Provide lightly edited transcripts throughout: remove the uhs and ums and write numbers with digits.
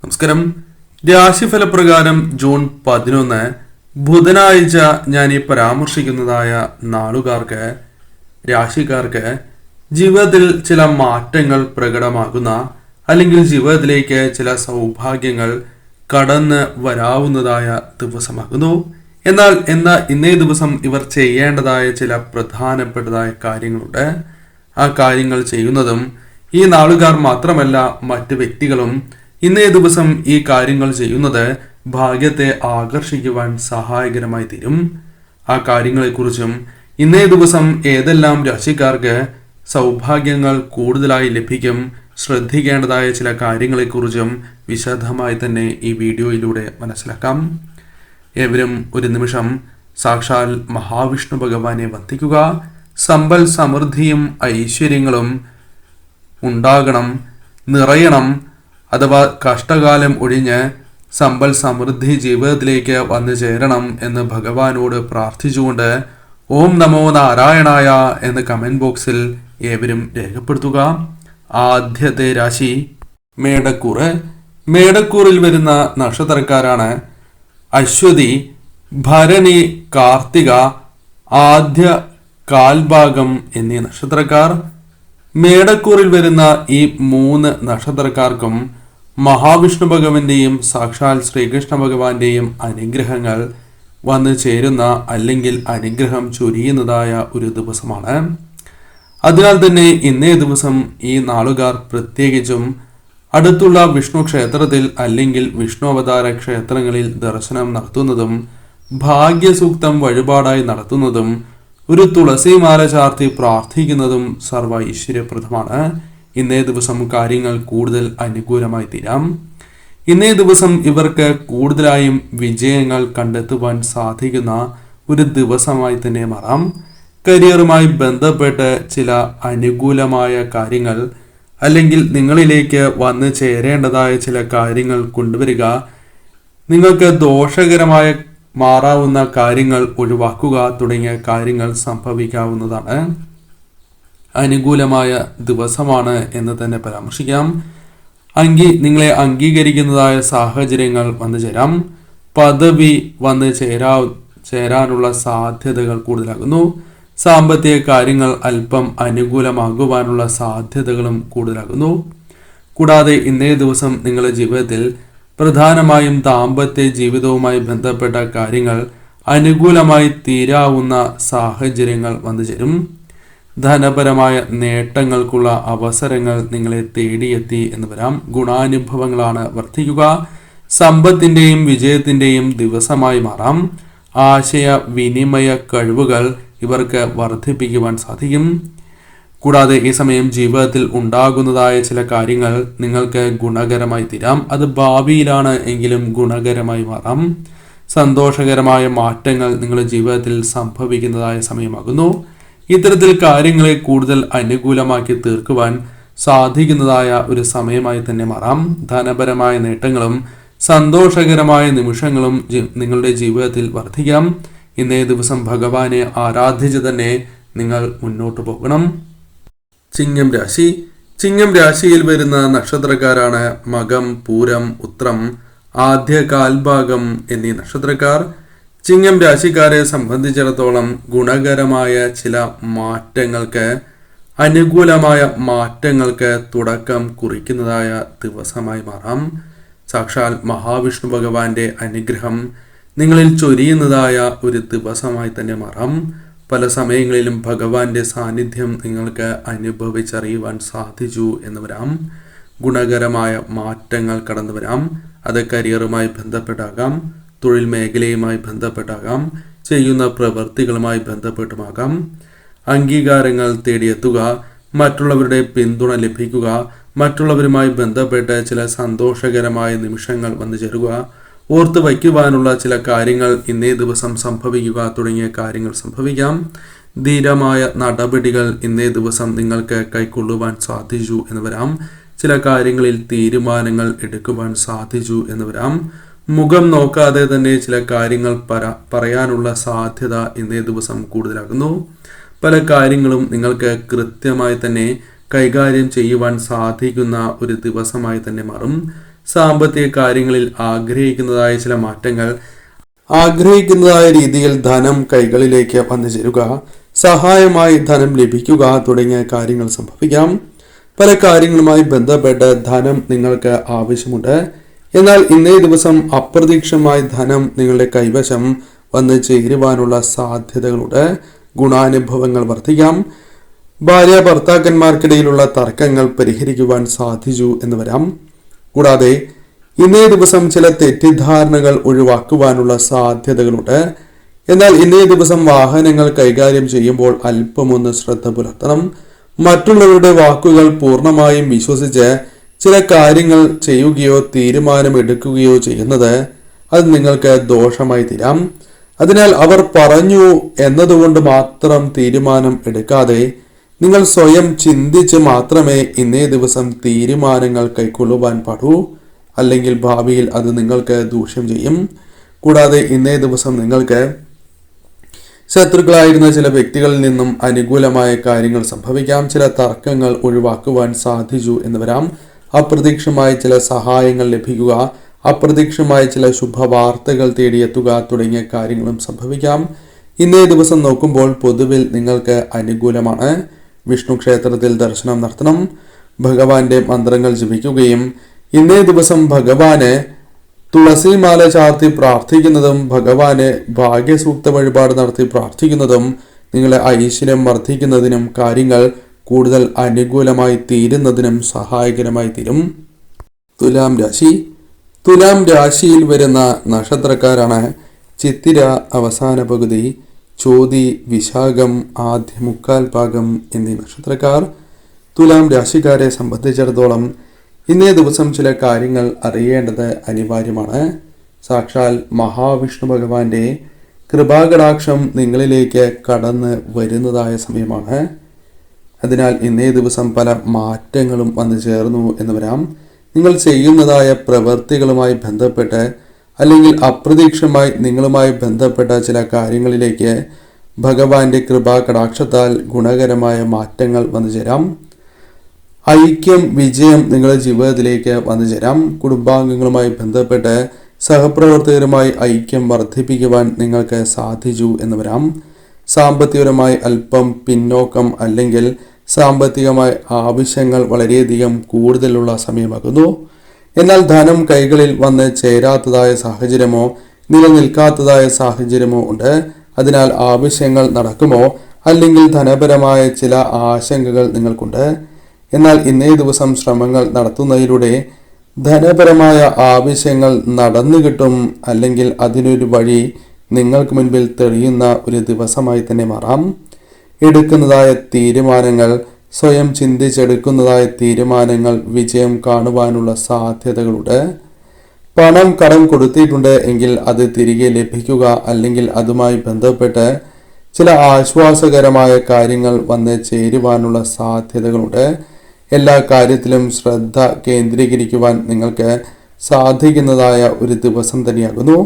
നമസ്കാരം. രാശിഫലപ്രകാരം ജൂൺ 11 ബുധനാഴ്ച ഞാൻ ഈ പരാമർശിക്കുന്നതായ നാളുകാർക്ക്, രാശിക്കാർക്ക് ജീവിതത്തിൽ ചില മാറ്റങ്ങൾ പ്രകടമാകുന്ന അല്ലെങ്കിൽ ജീവിതത്തിലേക്ക് ചില സൗഭാഗ്യങ്ങൾ കടന്ന് വരാവുന്നതായ ദിവസമാകുന്നു. എന്നാൽ ഇന്നേ ദിവസം ഇവർ ചെയ്യേണ്ടതായ ചില പ്രധാനപ്പെട്ടതായ കാര്യങ്ങളുണ്ട്. ആ കാര്യങ്ങൾ ചെയ്യുന്നതും ഈ നാളുകാർ മാത്രമല്ല, മറ്റ് വ്യക്തികളും ഇന്നേ ദിവസം ഈ കാര്യങ്ങൾ ചെയ്യുന്നത് ഭാഗ്യത്തെ ആകർഷിക്കുവാൻ സഹായകരമായി തീരും. ആ കാര്യങ്ങളെക്കുറിച്ചും ഇന്നേ ദിവസം ഏതെല്ലാം രാശിക്കാർക്ക് സൗഭാഗ്യങ്ങൾ കൂടുതലായി ലഭിക്കും, ശ്രദ്ധിക്കേണ്ടതായ ചില കാര്യങ്ങളെക്കുറിച്ചും വിശദമായി തന്നെ ഈ വീഡിയോയിലൂടെ മനസ്സിലാക്കാം. ഏവരും ഒരു നിമിഷം സാക്ഷാൽ മഹാവിഷ്ണു ഭഗവാനെ വന്ദിക്കുക. സമ്പൽ സമൃദ്ധിയും ഐശ്വര്യങ്ങളും ഉണ്ടാകണം, നിറയണം. അഥവാ കഷ്ടകാലം ഒഴിഞ്ഞ് സമ്പൽ സമൃദ്ധി ജീവിതത്തിലേക്ക് വന്നു ചേരണം എന്ന് ഭഗവാനോട് പ്രാർത്ഥിച്ചുകൊണ്ട് ഓം നമോ നാരായണായ എന്ന് കമന്റ് ബോക്സിൽ ഏവരും രേഖപ്പെടുത്തുക. ആദ്യത്തെ രാശി മേടക്കൂർ. മേടക്കൂറിൽ വരുന്ന നക്ഷത്രക്കാരാണ് അശ്വതി, ഭരണി, കാർത്തിക, ആദ്യ കാൽഭാഗം എന്നീ നക്ഷത്രക്കാർ. മേടക്കൂറിൽ വരുന്ന ഈ 3 നക്ഷത്രക്കാർക്കും മഹാവിഷ്ണു ഭഗവാന്റെയും സാക്ഷാൽ ശ്രീകൃഷ്ണ ഭഗവാന്റെയും അനുഗ്രഹങ്ങൾ വന്നു ചേരുന്ന അല്ലെങ്കിൽ അനുഗ്രഹം ചൊരിയുന്നതായ ഒരു ദിവസമാണ്. അതിനാൽ തന്നെ ഇന്നേ ദിവസം ഈ നാളുകാർ പ്രത്യേകിച്ചും അടുത്തുള്ള വിഷ്ണു ക്ഷേത്രത്തിൽ അല്ലെങ്കിൽ വിഷ്ണു അവതാര ക്ഷേത്രങ്ങളിൽ ദർശനം നടത്തുന്നതും ഭാഗ്യസൂക്തം വഴിപാടായി നടത്തുന്നതും ഒരു തുളസിമാല ചാർത്തി പ്രാർത്ഥിക്കുന്നതും സർവ ഐശ്വര്യപ്രദമാണ്. ഇന്നേ ദിവസം കാര്യങ്ങൾ കൂടുതൽ അനുകൂലമായി തീരാം. ഇന്നേ ദിവസം ഇവർക്ക് കൂടുതലായും വിജയങ്ങൾ കണ്ടെത്തുവാൻ സാധിക്കുന്ന ഒരു ദിവസമായി തന്നെ മാറാം. കരിയറുമായി ബന്ധപ്പെട്ട് ചില അനുകൂലമായ കാര്യങ്ങൾ അല്ലെങ്കിൽ നിങ്ങളിലേക്ക് വന്നു ചേരേണ്ടതായ ചില കാര്യങ്ങൾ കൊണ്ടുവരിക, നിങ്ങൾക്ക് ദോഷകരമായ മാറാവുന്ന കാര്യങ്ങൾ ഒഴിവാക്കുക തുടങ്ങിയ കാര്യങ്ങൾ സംഭവിക്കാവുന്നതാണ്. അനുകൂലമായ ദിവസമാണ് എന്ന് തന്നെ പരാമർശിക്കാം. നിങ്ങളെ അംഗീകരിക്കുന്നതായ സാഹചര്യങ്ങൾ വന്നു ചേരാം. പദവി വന്ന് ചേരാനുള്ള സാധ്യതകൾ കൂടുതലാകുന്നു. സാമ്പത്തിക കാര്യങ്ങൾ അല്പം അനുകൂലമാകുവാനുള്ള സാധ്യതകളും കൂടുതലാകുന്നു. കൂടാതെ ഇന്നേ ദിവസം നിങ്ങളുടെ ജീവിതത്തിൽ പ്രധാനമായും ദാമ്പത്യ ജീവിതവുമായി ബന്ധപ്പെട്ട കാര്യങ്ങൾ അനുകൂലമായി തീരാവുന്ന സാഹചര്യങ്ങൾ വന്നു ചേരും. ധനപരമായ നേട്ടങ്ങൾക്കുള്ള അവസരങ്ങൾ നിങ്ങളെ തേടിയെത്തി എന്ന് വരാം. ഗുണാനുഭവങ്ങളാണ് വർദ്ധിക്കുക. സമ്പത്തിന്റെയും വിജയത്തിന്റെയും ദിവസമായി മാറാം. ആശയ വിനിമയ കഴിവുകൾ ഇവർക്ക് വർദ്ധിപ്പിക്കുവാൻ സാധിക്കും. കൂടാതെ ഈ സമയം ജീവിതത്തിൽ ഉണ്ടാകുന്നതായ ചില കാര്യങ്ങൾ നിങ്ങൾക്ക് ഗുണകരമായി തീരാം. അത് ഭാവിയിലാണ് എങ്കിലും ഗുണകരമായി മാറാം. സന്തോഷകരമായ മാറ്റങ്ങൾ നിങ്ങളുടെ ജീവിതത്തിൽ സംഭവിക്കുന്നതായ സമയമാകുന്നു. ഇത്തരത്തിൽ കാര്യങ്ങളെ കൂടുതൽ അനുകൂലമാക്കി തീർക്കുവാൻ സാധിക്കുന്നതായ ഒരു സമയമായി തന്നെ മാറാം. ധനപരമായ നേട്ടങ്ങളും സന്തോഷകരമായ നിമിഷങ്ങളും നിങ്ങളുടെ ജീവിതത്തിൽ വർദ്ധിക്കാം. ഇന്നേ ദിവസം ഭഗവാനെ ആരാധിച്ച് തന്നെ നിങ്ങൾ മുന്നോട്ട് പോകണം. ചിങ്ങം രാശി. ചിങ്ങം രാശിയിൽ വരുന്ന നക്ഷത്രക്കാരാണ് മകം, പൂരം, ഉത്രം, ആദ്യ കാൽഭാഗം എന്നീ നക്ഷത്രക്കാർ. ചിങ്ങം രാശിക്കാരെ സംബന്ധിച്ചിടത്തോളം ഗുണകരമായ ചില മാറ്റങ്ങൾക്ക്, അനുകൂലമായ മാറ്റങ്ങൾക്ക് തുടക്കം കുറിക്കുന്നതായ ദിവസമായി മാറാം. സാക്ഷാൽ മഹാവിഷ്ണു ഭഗവാന്റെ അനുഗ്രഹം നിങ്ങളിൽ ചൊരിയുന്നതായ ഒരു ദിവസമായി തന്നെ മാറാം. പല സമയങ്ങളിലും ഭഗവാന്റെ സാന്നിധ്യം നിങ്ങൾക്ക് അനുഭവിച്ചറിയുവാൻ സാധിച്ചു എന്ന് വരാം. ഗുണകരമായ മാറ്റങ്ങൾ കടന്നു വരാം. അത് കരിയറുമായി ബന്ധപ്പെട്ടാകാം, തൊഴിൽ മേഖലയുമായി ബന്ധപ്പെട്ടാകാം, ചെയ്യുന്ന പ്രവൃത്തികളുമായി ബന്ധപ്പെട്ടുമാകാം. അംഗീകാരങ്ങൾ തേടിയെത്തുക, മറ്റുള്ളവരുടെ പിന്തുണ ലഭിക്കുക, മറ്റുള്ളവരുമായി ബന്ധപ്പെട്ട് ചില സന്തോഷകരമായ നിമിഷങ്ങൾ വന്നു ചേരുക, ഓർത്തു വയ്ക്കുവാനുള്ള ചില കാര്യങ്ങൾ ഇന്നേ ദിവസം സംഭവിക്കുക തുടങ്ങിയ കാര്യങ്ങൾ സംഭവിക്കാം. ധീരമായ നടപടികൾ ഇന്നേ ദിവസം നിങ്ങൾക്ക് കൈക്കൊള്ളുവാൻ സാധിച്ചു എന്ന് വരാം. ചില കാര്യങ്ങളിൽ തീരുമാനങ്ങൾ എടുക്കുവാൻ സാധിച്ചു എന്ന് വരാം. മുഖം നോക്കാതെ തന്നെ ചില കാര്യങ്ങൾ പറയാനുള്ള സാധ്യത ഇന്നേ ദിവസം കൂടുതലാകുന്നു. പല കാര്യങ്ങളും നിങ്ങൾക്ക് കൃത്യമായി തന്നെ കൈകാര്യം ചെയ്യുവാൻ സാധിക്കുന്ന ഒരു ദിവസമായി തന്നെ മാറും. സാമ്പത്തിക കാര്യങ്ങളിൽ ആഗ്രഹിക്കുന്നതായ ചില മാറ്റങ്ങൾ, ആഗ്രഹിക്കുന്നതായ രീതിയിൽ ധനം കൈകളിലേക്ക് വന്നു ചേരുക, സഹായമായി ധനം ലഭിക്കുക തുടങ്ങിയ കാര്യങ്ങൾ സംഭവിക്കാം. പല കാര്യങ്ങളുമായി ബന്ധപ്പെട്ട് ധനം നിങ്ങൾക്ക് ആവശ്യമുണ്ട്. എന്നാൽ ഇന്നേ ദിവസം അപ്രതീക്ഷിതമായി ധനം നിങ്ങളുടെ കൈവശം വന്ന് ചേരുവാനുള്ള സാധ്യതകളുണ്ട്. ഗുണാനുഭവങ്ങൾ വർദ്ധിക്കാം. ഭാര്യ ഭർത്താക്കന്മാർക്കിടയിലുള്ള തർക്കങ്ങൾ പരിഹരിക്കുവാൻ സാധിച്ചു എന്ന് വരാം. കൂടാതെ ഇന്നേ ദിവസം ചില തെറ്റിദ്ധാരണകൾ ഒഴിവാക്കുവാനുള്ള സാധ്യതകളുണ്ട്. എന്നാൽ ഇന്നേ ദിവസം വാഹനങ്ങൾ കൈകാര്യം ചെയ്യുമ്പോൾ അല്പമൊന്ന് ശ്രദ്ധ പുലർത്തണം. മറ്റുള്ളവരുടെ വാക്കുകൾ പൂർണ്ണമായും വിശ്വസിച്ച് ചില കാര്യങ്ങൾ ചെയ്യുകയോ തീരുമാനമെടുക്കുകയോ ചെയ്യുന്നത് അത് നിങ്ങൾക്ക് ദോഷമായി തീരാം. അതിനാൽ അവർ പറഞ്ഞു എന്നതുകൊണ്ട് മാത്രം തീരുമാനം എടുക്കാതെ നിങ്ങൾ സ്വയം ചിന്തിച്ച് മാത്രമേ ഇന്നേ ദിവസം തീരുമാനങ്ങൾ കൈക്കൊള്ളുവാൻ പാടൂ. അല്ലെങ്കിൽ ഭാവിയിൽ അത് നിങ്ങൾക്ക് ദൂഷ്യം ചെയ്യും. കൂടാതെ ഇന്നേ ദിവസം നിങ്ങൾക്ക് ശത്രുക്കളായിരുന്ന ചില വ്യക്തികളിൽ നിന്നും അനുകൂലമായ കാര്യങ്ങൾ സംഭവിക്കാം. ചില തർക്കങ്ങൾ ഒഴിവാക്കുവാൻ സാധിച്ചു എന്ന് വരാം. അപ്രതീക്ഷിതമായ ചില സഹായങ്ങൾ ലഭിക്കുക, അപ്രതീക്ഷിതമായ ചില ശുഭവാർത്തകൾ തേടിയെത്തുക തുടങ്ങിയ കാര്യങ്ങളും സംഭവിക്കാം. ഇന്നേ ദിവസം നോക്കുമ്പോൾ പൊതുവിൽ നിങ്ങൾക്ക് അനുകൂലമാണ്. വിഷ്ണു ക്ഷേത്രത്തിൽ ദർശനം നടത്തണം. ഭഗവാന്റെ മന്ത്രങ്ങൾ ജപിക്കുകയും ഇന്നേ ദിവസം ഭഗവാന് തുളസിമാല ചാർത്തി പ്രാർത്ഥിക്കുന്നതും ഭഗവാന് ഭാഗ്യസൂക്ത വഴിപാട് നടത്തി പ്രാർത്ഥിക്കുന്നതും നിങ്ങളെ ഐശ്വര്യം വർദ്ധിക്കുന്നതിനും കാര്യങ്ങൾ കൂടുതൽ അനുകൂലമായി തീരുന്നതിനും സഹായകരമായി തീരും. തുലാം രാശി. തുലാം രാശിയിൽ വരുന്ന നക്ഷത്രക്കാരാണ് ചിത്തിര അവസാന പകുതി, ചോതി, വിശാഖം ആദ്യ മുക്കാൽ ഭാഗം എന്നീ നക്ഷത്രക്കാർ. തുലാം രാശിക്കാരെ സംബന്ധിച്ചിടത്തോളം ഇന്നേ ദിവസം ചില കാര്യങ്ങൾ അറിയേണ്ടത് അനിവാര്യമാണ്. സാക്ഷാൽ മഹാവിഷ്ണു ഭഗവാന്റെ കൃപാകടാക്ഷം നിങ്ങളിലേക്ക് കടന്ന് വരുന്നതായ സമയമാണ്. അതിനാൽ ഇന്നേ ദിവസം പല മാറ്റങ്ങളും വന്നു ചേർന്നു എന്ന് വരാം. നിങ്ങൾ ചെയ്യുന്നതായ പ്രവൃത്തികളുമായി ബന്ധപ്പെട്ട് അല്ലെങ്കിൽ അപ്രതീക്ഷിതമായി നിങ്ങളുമായി ബന്ധപ്പെട്ട ചില കാര്യങ്ങളിലേക്ക് ഭഗവാന്റെ കൃപാകടാക്ഷത്താൽ ഗുണകരമായ മാറ്റങ്ങൾ വന്നു ചേരാം. ഐക്യം, വിജയം നിങ്ങളുടെ ജീവിതത്തിലേക്ക് വന്നു ചേരാം. കുടുംബാംഗങ്ങളുമായി ബന്ധപ്പെട്ട് സഹപ്രവർത്തകരുമായി ഐക്യം വർദ്ധിപ്പിക്കുവാൻ നിങ്ങൾക്ക് സാധിച്ചു എന്ന് വരാം. സാമ്പത്തികപരമായി അല്പം പിന്നോക്കം അല്ലെങ്കിൽ സാമ്പത്തികമായ ആവശ്യങ്ങൾ വളരെയധികം കൂടുതലുള്ള സമയമാകുന്നു. എന്നാൽ ധനം കൈകളിൽ വന്ന് ചേരാത്തതായ സാഹചര്യമോ നിലനിൽക്കാത്തതായ സാഹചര്യമോ ഉണ്ട്. അതിനാൽ ആവശ്യങ്ങൾ നടക്കുമോ അല്ലെങ്കിൽ ധനപരമായ ചില ആശങ്കകൾ നിങ്ങൾക്കുണ്ട്. എന്നാൽ ഇന്നേ ദിവസം ശ്രമങ്ങൾ നടത്തുന്നതിലൂടെ ധനപരമായ ആവശ്യങ്ങൾ നടന്നു കിട്ടും, അല്ലെങ്കിൽ അതിനൊരു വഴി നിങ്ങൾക്ക് മുൻപിൽ തെളിയുന്ന ഒരു ദിവസമായി തന്നെ മാറാം. എടുക്കുന്നതായ തീരുമാനങ്ങൾ, സ്വയം ചിന്തിച്ചെടുക്കുന്നതായ തീരുമാനങ്ങൾ വിജയം കാണുവാനുള്ള സാധ്യതകളുണ്ട്. പണം കടം കൊടുത്തിട്ടുണ്ട് എങ്കിൽ അത് തിരികെ ലഭിക്കുക അല്ലെങ്കിൽ അതുമായി ബന്ധപ്പെട്ട് ചില ആശ്വാസകരമായ കാര്യങ്ങൾ വന്ന് ചേരുവാനുള്ള സാധ്യതകളുണ്ട്. എല്ലാ കാര്യത്തിലും ശ്രദ്ധ കേന്ദ്രീകരിക്കുവാൻ നിങ്ങൾക്ക് സാധിക്കുന്നതായ ഒരു ദിവസം തന്നെയാകുന്നു.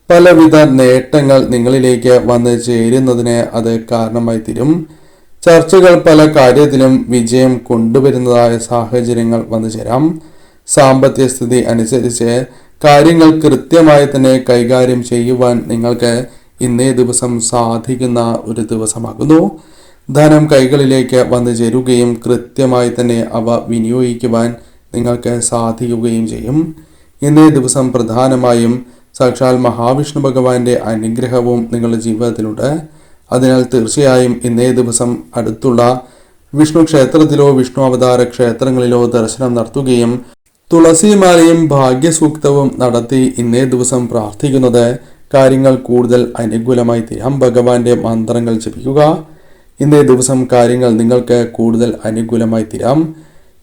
പലവിധ നേട്ടങ്ങൾ നിങ്ങളിലേക്ക് വന്ന് ചേരുന്നതിന് അത് കാരണമായി തീരും. ചർച്ചകൾ പല കാര്യത്തിലും വിജയം കൊണ്ടുവരുന്നതായ സാഹചര്യങ്ങൾ വന്നു ചേരാം. സാമ്പത്തിക സ്ഥിതി അനുസരിച്ച് കാര്യങ്ങൾ കൃത്യമായി തന്നെ കൈകാര്യം ചെയ്യുവാൻ നിങ്ങൾക്ക് ഇന്നേ ദിവസം സാധിക്കുന്ന ഒരു ദിവസമാകുന്നു. ധനം കൈകളിലേക്ക് വന്നു ചേരുകയും കൃത്യമായി തന്നെ അവ വിനിയോഗിക്കുവാൻ നിങ്ങൾക്ക് സാധിക്കുകയും ചെയ്യും. ഇന്നേ ദിവസം പ്രധാനമായും സാക്ഷാൽ മഹാവിഷ്ണു ഭഗവാന്റെ അനുഗ്രഹവും നിങ്ങളുടെ ജീവിതത്തിലുണ്ട്. അതിനാൽ തീർച്ചയായും ഇന്നേ ദിവസം അടുത്തുള്ള വിഷ്ണു ക്ഷേത്രത്തിലോ വിഷ്ണു അവതാര ക്ഷേത്രങ്ങളിലോ ദർശനം നടത്തുകയും തുളസിമാലയും ഭാഗ്യസൂക്തവും നടത്തി ഇന്നേ ദിവസം പ്രാർത്ഥിക്കുന്നത് കാര്യങ്ങൾ കൂടുതൽ അനുകൂലമായി തീരാം. ഭഗവാന്റെ മന്ത്രങ്ങൾ ജപിക്കുക. ഇന്നേ ദിവസം കാര്യങ്ങൾ നിങ്ങൾക്ക് കൂടുതൽ അനുകൂലമായി തീരാം.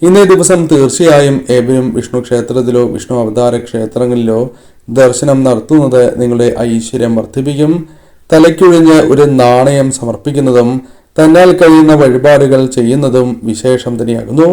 ഇന്നേ ദിവസം തീർച്ചയായും ഏവരും വിഷ്ണു ക്ഷേത്രത്തിലോ വിഷ്ണു അവതാര ക്ഷേത്രങ്ങളിലോ ദർശനം നടത്തുന്നത് നിങ്ങളുടെ ഐശ്വര്യം വർദ്ധിപ്പിക്കും. തലയ്ക്കൊഴിഞ്ഞ് ഒരു നാണയം സമർപ്പിക്കുന്നതും തന്നാൽ കഴിയുന്ന വഴിപാടുകൾ ചെയ്യുന്നതും വിശേഷം തന്നെയാകുന്നു.